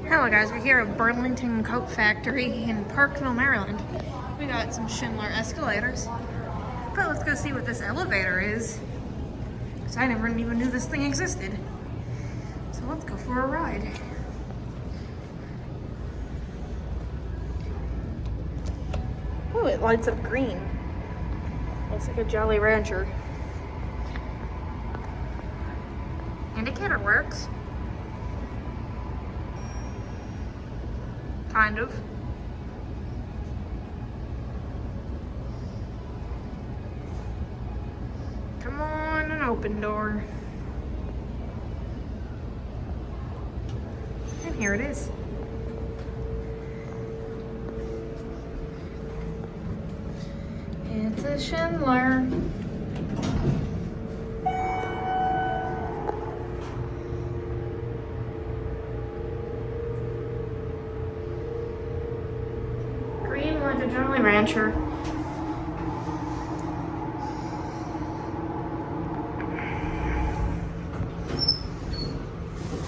Hello guys, we're here at Burlington Coat Factory in Parkville, Maryland. We got some Schindler escalators. But let's go see what this elevator is, because I never even knew this thing existed. So let's go for a ride. Ooh, it lights up green. Looks like a Jolly Rancher. Indicator works. Kind of. Come on, an open door. And here it is. It's a Schindler. Green like a Jolly Rancher.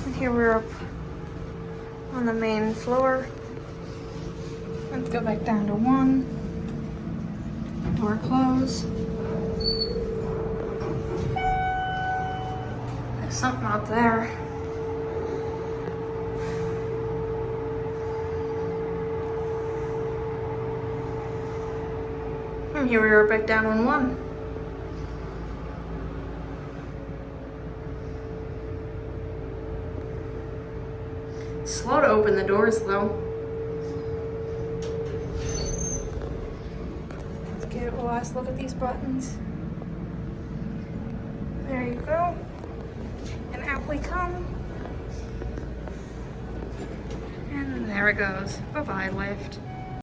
And here we're up on the main floor. Let's go back down to 1. Door closed. There's something out there. And here we are back down on 1. Slow to open the doors though. Let's get a last look at these buttons. There you go. And out we come. And there it goes. Bye-bye, lift.